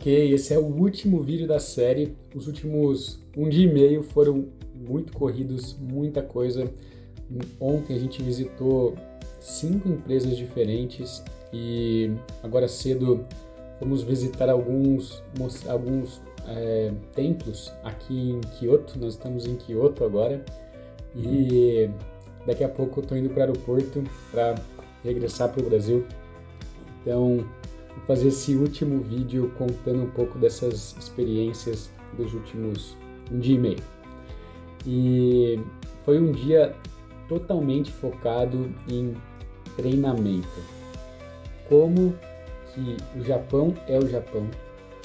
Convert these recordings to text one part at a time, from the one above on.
Ok, esse é o último vídeo da série. Os últimos um dia e meio foram muito corridos, muita coisa. Ontem a gente visitou 5 empresas diferentes e agora cedo vamos visitar alguns templos aqui em Kyoto. Nós estamos em Kyoto agora e daqui a pouco eu estou indo para o aeroporto para regressar para o Brasil. Então, vou fazer esse último vídeo contando um pouco dessas experiências dos últimos um dia e meio. E foi um dia totalmente focado em treinamento. Como que o Japão é o Japão,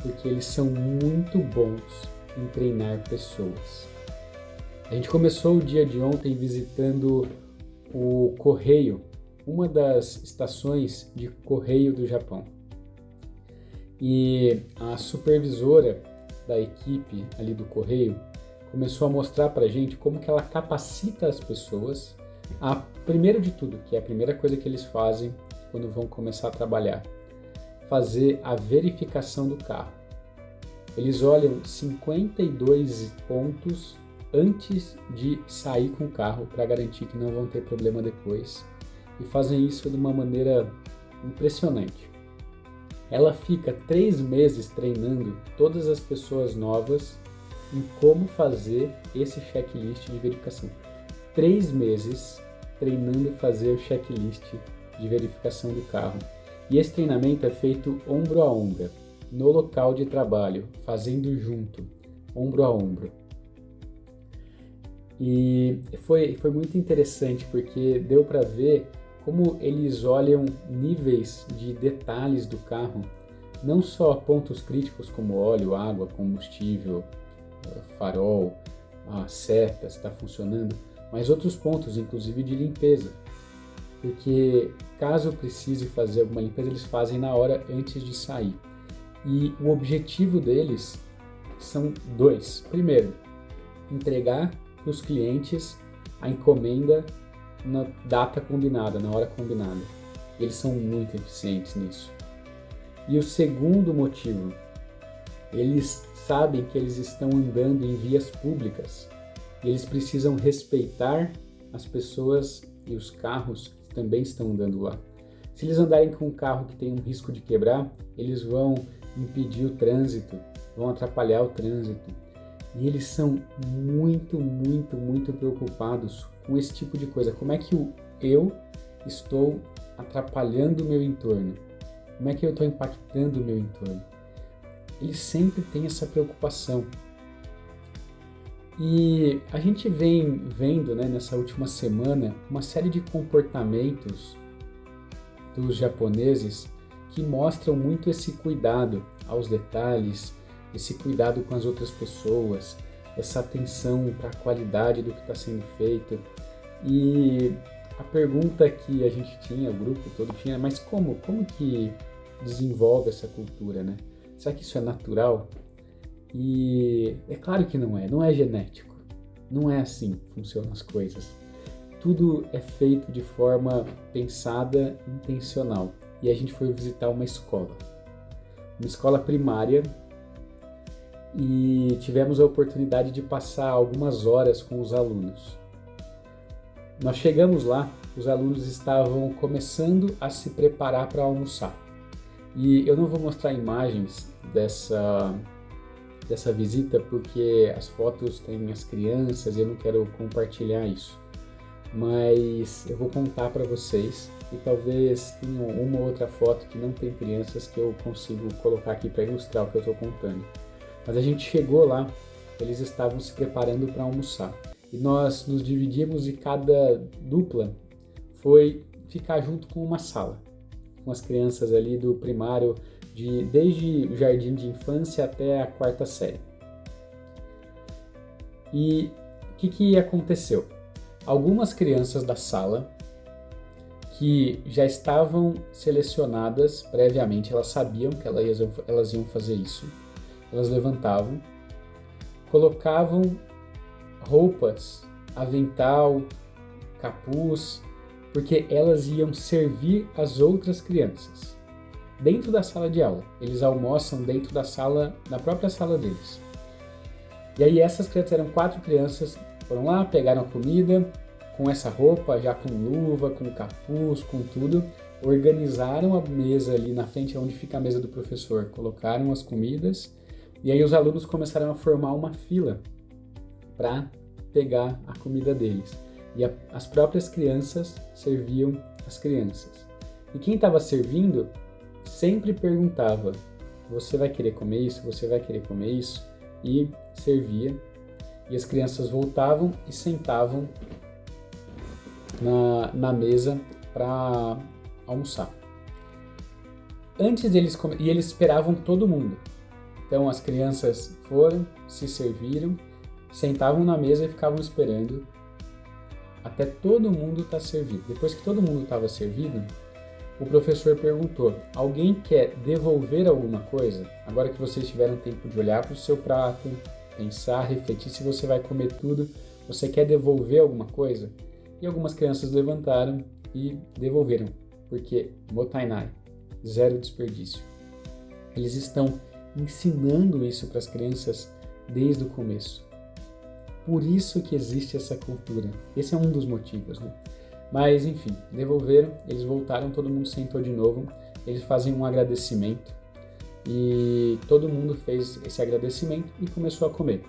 porque eles são muito bons em treinar pessoas. A gente começou o dia de ontem visitando o Correio, uma das estações de correio do Japão. E a supervisora da equipe ali do correio começou a mostrar pra gente como que ela capacita as pessoas primeiro de tudo, que é a primeira coisa que eles fazem quando vão começar a trabalhar, fazer a verificação do carro. Eles olham 52 pontos antes de sair com o carro para garantir que não vão ter problema depois. E fazem isso de uma maneira impressionante. Ela fica 3 meses treinando todas as pessoas novas em como fazer esse checklist de verificação. 3 meses treinando fazer o checklist de verificação do carro. E esse treinamento é feito ombro a ombro, no local de trabalho, fazendo junto, ombro a ombro. E foi muito interessante porque deu para ver como eles olham níveis de detalhes do carro, não só pontos críticos como óleo, água, combustível, farol, seta, se está funcionando, mas outros pontos, inclusive de limpeza. Porque caso precise fazer alguma limpeza, eles fazem na hora antes de sair. E o objetivo deles são 2. Primeiro, entregar para os clientes a encomenda na data combinada, na hora combinada. Eles são muito eficientes nisso. E o segundo motivo, eles sabem que eles estão andando em vias públicas e eles precisam respeitar as pessoas e os carros que também estão andando lá. Se eles andarem com um carro que tem um risco de quebrar, eles vão impedir o trânsito, vão atrapalhar o trânsito. E eles são muito preocupados com esse tipo de coisa. Como é que eu estou atrapalhando o meu entorno? Como é que eu estou impactando o meu entorno? Eles sempre têm essa preocupação. E a gente vem vendo, nessa última semana, uma série de comportamentos dos japoneses que mostram muito esse cuidado aos detalhes, esse cuidado com as outras pessoas, essa atenção para a qualidade do que está sendo feito. E a pergunta que a gente tinha, o grupo todo tinha, mas como que desenvolve essa cultura, né? Será que isso é natural? E é claro que não é genético, não é assim que funcionam as coisas. Tudo é feito de forma pensada, intencional. E a gente foi visitar uma escola primária, e tivemos a oportunidade de passar algumas horas com os alunos. Nós chegamos lá, os alunos estavam começando a se preparar para almoçar. E eu não vou mostrar imagens dessa visita porque as fotos têm as crianças e eu não quero compartilhar isso. Mas eu vou contar para vocês e talvez tenha uma ou outra foto que não tem crianças que eu consigo colocar aqui para ilustrar o que eu estou contando. Mas a gente chegou lá, eles estavam se preparando para almoçar. E nós nos dividimos e cada dupla foi ficar junto com uma sala, com as crianças ali do primário, desde o jardim de infância até a 4ª série. E o que aconteceu? Algumas crianças da sala que já estavam selecionadas previamente, elas sabiam que elas iam fazer isso. Elas levantavam, colocavam roupas, avental, capuz, porque elas iam servir as outras crianças. dentro da sala de aula. Eles almoçam dentro da própria sala deles. E aí essas crianças, eram 4 crianças, foram lá, pegaram a comida, com essa roupa, já com luva, com capuz, com tudo, organizaram a mesa ali na frente, onde fica a mesa do professor, colocaram as comidas, e aí os alunos começaram a formar uma fila para pegar a comida deles. E as próprias crianças serviam as crianças. E quem estava servindo sempre perguntava: você vai querer comer isso? Você vai querer comer isso? E servia. E as crianças voltavam e sentavam na mesa para almoçar. Antes deles e eles esperavam todo mundo. Então as crianças foram, se serviram, sentavam na mesa e ficavam esperando até todo mundo estar servido. Depois que todo mundo estava servido, o professor perguntou: alguém quer devolver alguma coisa? Agora que vocês tiveram tempo de olhar para o seu prato, pensar, refletir se você vai comer tudo, você quer devolver alguma coisa? E algumas crianças levantaram e devolveram, porque Motainai, 0 desperdício. Eles estão ensinando isso para as crianças desde o começo. Por isso que existe essa cultura. Esse é um dos motivos, né? Mas, enfim, devolveram, eles voltaram, todo mundo sentou de novo, eles fazem um agradecimento e todo mundo fez esse agradecimento e começou a comer.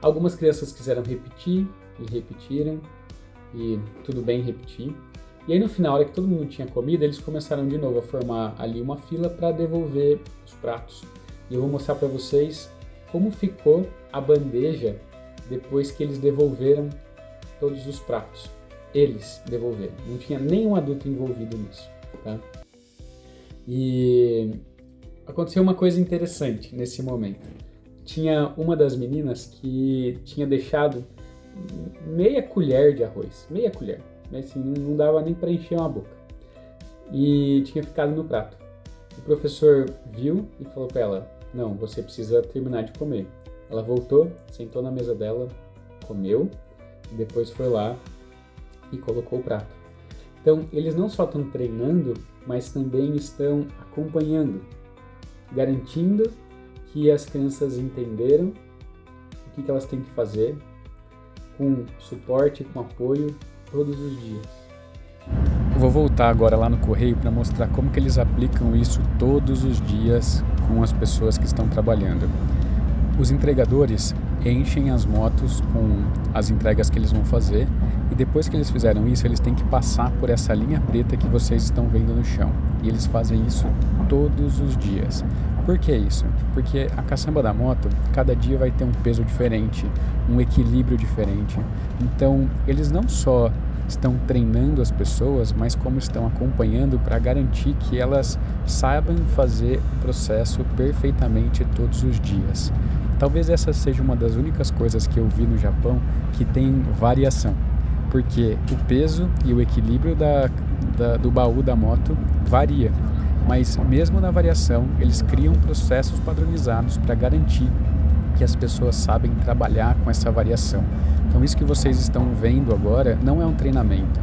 Algumas crianças quiseram repetir e repetiram, e tudo bem repetir. E aí no final, na hora que todo mundo tinha comido, eles começaram de novo a formar ali uma fila para devolver os pratos. E eu vou mostrar para vocês como ficou a bandeja depois que eles devolveram todos os pratos. Eles devolveram, não tinha nenhum adulto envolvido nisso, tá? E aconteceu uma coisa interessante nesse momento. Tinha uma das meninas que tinha deixado meia colher de arroz, meia colher, assim, não dava nem para encher uma boca, e tinha ficado no prato. O professor viu e falou para ela: não, você precisa terminar de comer. Ela voltou, sentou na mesa dela, comeu, e depois foi lá e colocou o prato. Então, eles não só estão treinando, mas também estão acompanhando, garantindo que as crianças entenderam o que elas têm que fazer, com suporte, com apoio, todos os dias. Eu vou voltar agora lá no correio para mostrar como que eles aplicam isso todos os dias com as pessoas que estão trabalhando. Os entregadores enchem as motos com as entregas que eles vão fazer, e depois que eles fizeram isso, eles têm que passar por essa linha preta que vocês estão vendo no chão. E eles fazem isso todos os dias. Por que isso? Porque a caçamba da moto, cada dia vai ter um peso diferente, um equilíbrio diferente. Então, eles não só estão treinando as pessoas, mas como estão acompanhando para garantir que elas saibam fazer o processo perfeitamente todos os dias. Talvez essa seja uma das únicas coisas que eu vi no Japão que tem variação, porque o peso e o equilíbrio do baú da moto varia, mas mesmo na variação eles criam processos padronizados para garantir que as pessoas sabem trabalhar com essa variação. Então isso que vocês estão vendo agora não é um treinamento,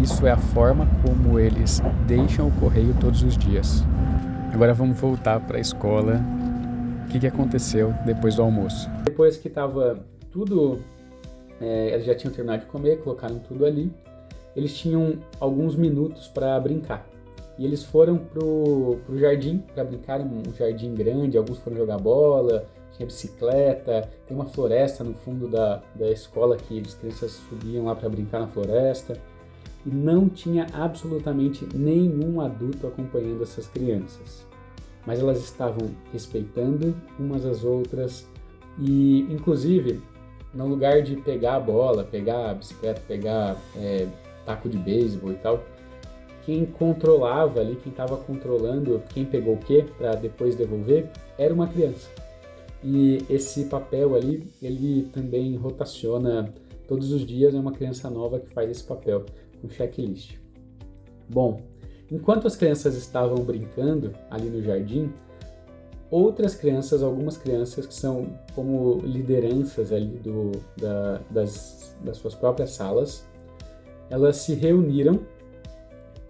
isso é a forma como eles deixam o correio todos os dias. Agora vamos voltar para a escola. O que aconteceu depois do almoço? Depois que estava tudo, eles já tinham terminado de comer, colocaram tudo ali, eles tinham alguns minutos para brincar. E eles foram pro jardim para brincar, um jardim grande, alguns foram jogar bola, tinha bicicleta, tem uma floresta no fundo da escola que as crianças subiam lá para brincar na floresta. E não tinha absolutamente nenhum adulto acompanhando essas crianças. Mas elas estavam respeitando umas às outras e, inclusive, no lugar de pegar a bola, pegar a bicicleta, pegar taco de beisebol e tal, quem controlava ali, quem estava controlando quem pegou o quê para depois devolver, era uma criança. E esse papel ali, ele também rotaciona todos os dias, é uma criança nova que faz esse papel, com checklist. Bom, enquanto as crianças estavam brincando ali no jardim, outras crianças, algumas crianças que são como lideranças ali das suas próprias salas, elas se reuniram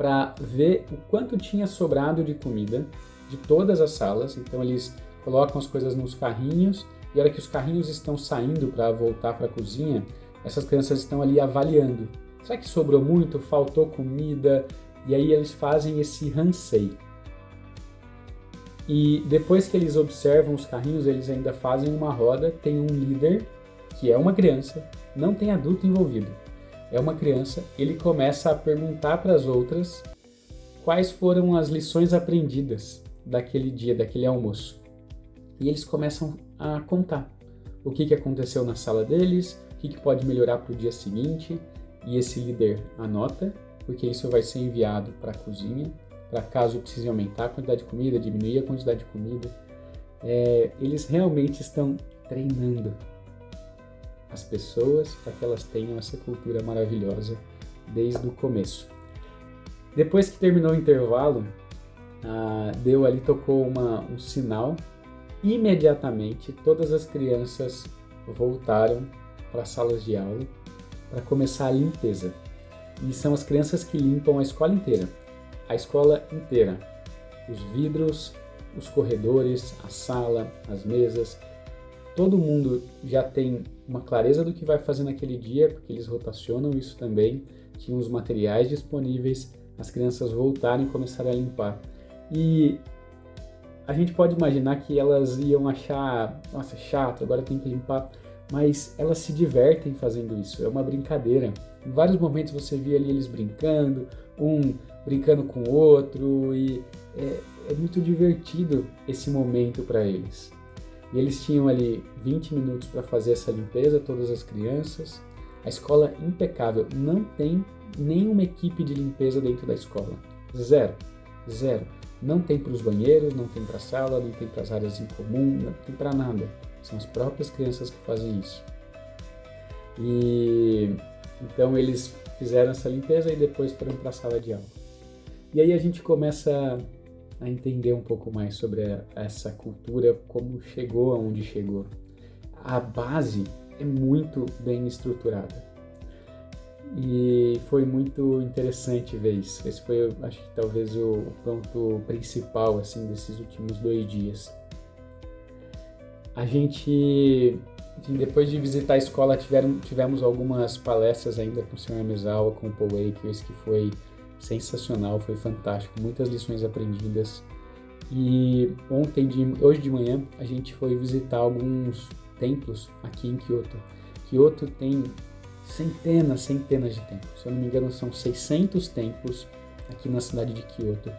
para ver o quanto tinha sobrado de comida de todas as salas. Então eles colocam as coisas nos carrinhos e a hora que os carrinhos estão saindo para voltar para a cozinha, essas crianças estão ali avaliando. Será que sobrou muito? Faltou comida? E aí eles fazem esse ransei. E depois que eles observam os carrinhos, eles ainda fazem uma roda, tem um líder, que é uma criança, não tem adulto envolvido. É uma criança, ele começa a perguntar para as outras quais foram as lições aprendidas daquele dia, daquele almoço. E eles começam a contar o que aconteceu na sala deles, o que pode melhorar para o dia seguinte, e esse líder anota, porque isso vai ser enviado para a cozinha, para caso precise aumentar a quantidade de comida, diminuir a quantidade de comida. Eles realmente estão treinando as pessoas para que elas tenham essa cultura maravilhosa desde o começo. Depois que terminou o intervalo, Deu ali, tocou um sinal. Imediatamente todas as crianças voltaram para as salas de aula para começar a limpeza. E são as crianças que limpam a escola inteira. A escola inteira. Os vidros, os corredores, a sala, as mesas. Todo mundo já tem uma clareza do que vai fazer naquele dia, porque eles rotacionam isso também. Tinham os materiais disponíveis, as crianças voltaram e começaram a limpar. E a gente pode imaginar que elas iam achar, nossa, chato, agora tem que limpar, mas elas se divertem fazendo isso, é uma brincadeira. Em vários momentos você via ali eles brincando, um brincando com o outro, e é muito divertido esse momento para eles. E eles tinham ali 20 minutos para fazer essa limpeza, todas as crianças. A escola impecável, não tem nenhuma equipe de limpeza dentro da escola. Zero. Não tem para os banheiros, não tem para a sala, não tem para as áreas em comum, não tem para nada. São as próprias crianças que fazem isso. E então eles fizeram essa limpeza e depois foram para a sala de aula. E aí a gente começa a entender um pouco mais sobre essa cultura, como chegou aonde chegou. A base é muito bem estruturada. E foi muito interessante ver isso. Esse foi, acho que talvez o ponto principal assim, desses últimos 2 dias. A gente, depois de visitar a escola, tivemos algumas palestras ainda com o Sr. Mezawa, com o Paul Akers, que foi sensacional, foi fantástico, muitas lições aprendidas. E hoje de manhã, a gente foi visitar alguns templos aqui em Kyoto. Kyoto tem centenas de templos. Se eu não me engano, são 600 templos aqui na cidade de Kyoto.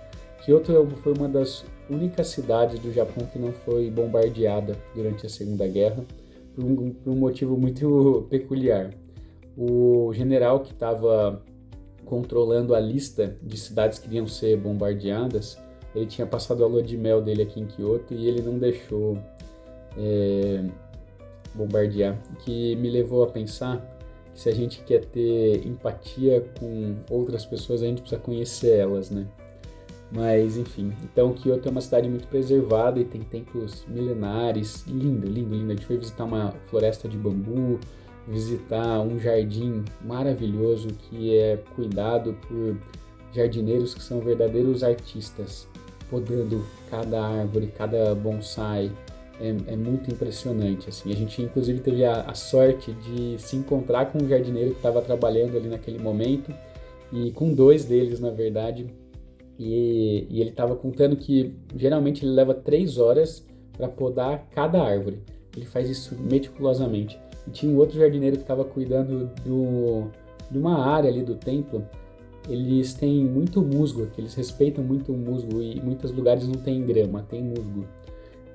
Kyoto foi uma das únicas cidades do Japão que não foi bombardeada durante a Segunda Guerra, por um motivo muito peculiar. O general que estava controlando a lista de cidades que iriam ser bombardeadas, ele tinha passado a lua de mel dele aqui em Kyoto e ele não deixou bombardear, que me levou a pensar que se a gente quer ter empatia com outras pessoas, a gente precisa conhecer elas, né? Mas, enfim, então Kyoto é uma cidade muito preservada e tem templos milenares, lindo. A gente foi visitar uma floresta de bambu, visitar um jardim maravilhoso que é cuidado por jardineiros que são verdadeiros artistas, podando cada árvore, cada bonsai. É muito impressionante, assim. A gente inclusive teve a sorte de se encontrar com um jardineiro que estava trabalhando ali naquele momento, e com 2 deles, na verdade, e ele estava contando que geralmente ele leva 3 horas para podar cada árvore. Ele faz isso meticulosamente. E tinha um outro jardineiro que estava cuidando de uma área ali do templo. Eles têm muito musgo, que eles respeitam muito o musgo, e em muitos lugares não tem grama, tem musgo.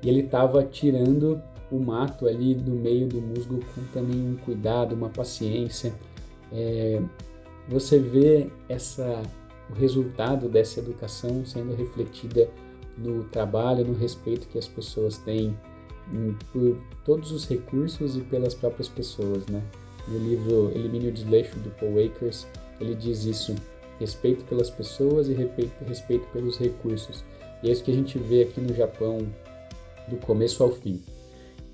E ele estava tirando o mato ali do meio do musgo com também um cuidado, uma paciência. Você vê o resultado dessa educação sendo refletida no trabalho, no respeito que as pessoas têm por todos os recursos e pelas próprias pessoas, né? No livro Elimine o Desleixo, do Paul Akers, ele diz isso: respeito pelas pessoas e respeito pelos recursos. E é isso que a gente vê aqui no Japão, do começo ao fim.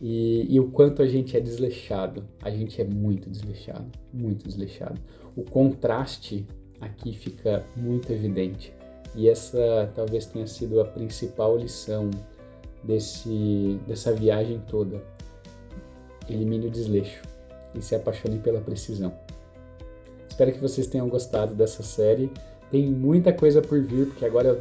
E o quanto a gente é desleixado. A gente é muito desleixado. O contraste aqui fica muito evidente. E essa talvez tenha sido a principal lição dessa viagem toda. Elimine o desleixo e se apaixone pela precisão. Espero que vocês tenham gostado dessa série. Tem muita coisa por vir, porque agora eu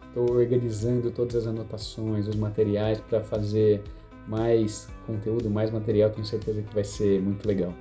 estou organizando todas as anotações, os materiais para fazer mais conteúdo, mais material. Tenho certeza que vai ser muito legal.